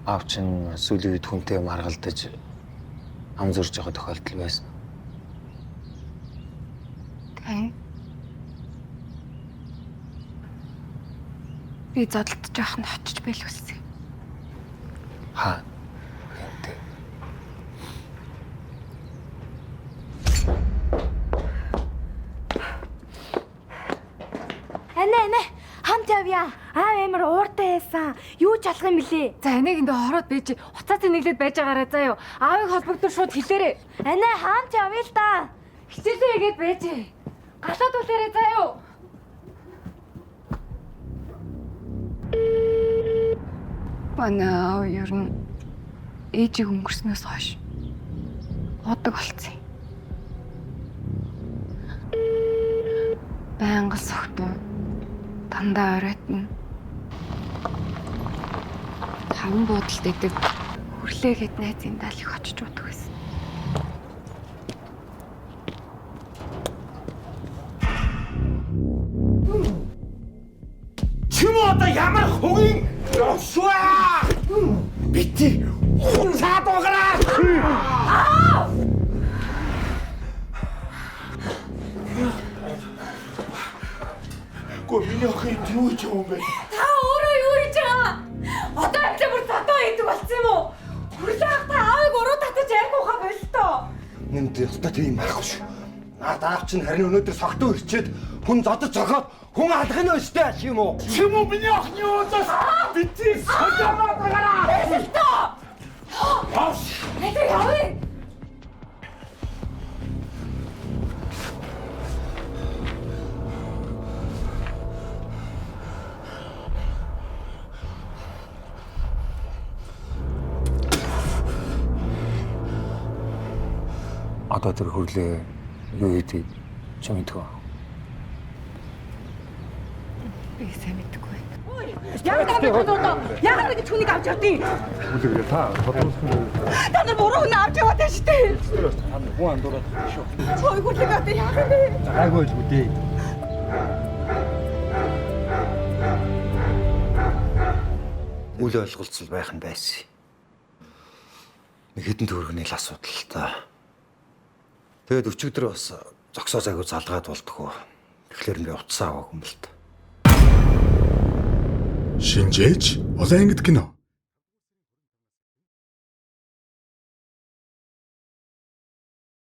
Аав чинь сүүлийн үед хүнтэй маргалдаж ам зурж байгаа тохиолдол байсан. Тань. Би задлаж явах нь очиж байл үсэ. Хаа. Хэнтэй. Анаа хамт явъя. Аав амар ууртай байсан. Юу ч алах юм блэ? За энийг энэ хороод байж уцаацын нэглээд байж байгаарай заа юу. Аавыг холбогдол шууд хэлээрэй. Анаа хамт явъя л да. Хичээлээ хийгээд байж. Галаад үлээрэй заа юу. Манай ер нь ээжийг өнгөрснөөс хойш удаг болцсон. Байнга согтуу дандаа оройтно. Хаван буудалд идэг хүрлээгээд найзын даал их очиж удаг байсан. Чим одоо ямар хөгийн ёсваа? Бити хуцаад угараа. Гоо миний охин юу ч юм бэ? Та өөрөө юу хийж байгаа? Одоо амтлаа бүр задаа идэг болсон юм уу? Хүрлээх та аавыг уруу татаж ярихуухаа болтоо. Нэмд ёстой тийм байхгүй шүү. Наад аав чинь харин өнөөдөр согтуу ирчээд хүн зодож зогоод хүн алах нь өстэй ах юм уу? Чим үү миний охины өөдөөс бити согтоо гараа. Эсэлтөө! Бос. Эдэ явъя. Одоо тэр хөрлөө юу хийдэг чи мэдгүй. Би сайн мэдгүй. Яг та бид одоо яг нэг хүнийг авч явдیں۔ Үлээ та бодсон. Та нар буруу хүн авч яваад байна шүү дээ. Та нар хүн андуураад шүү. Чой хүлэг аваад яах вэ? Гайгүй л үдээ. Үл ойлголцол байх нь байсан. Нэг хэдэн төгрөгийн л асуудал л та. Тэгээд өчигдөр бас зогсоо зайгүй залгаад болдгоо. Тэгэхээр ингээ утсаа аваагүй юм л та. Шинжээч улаан ангид кино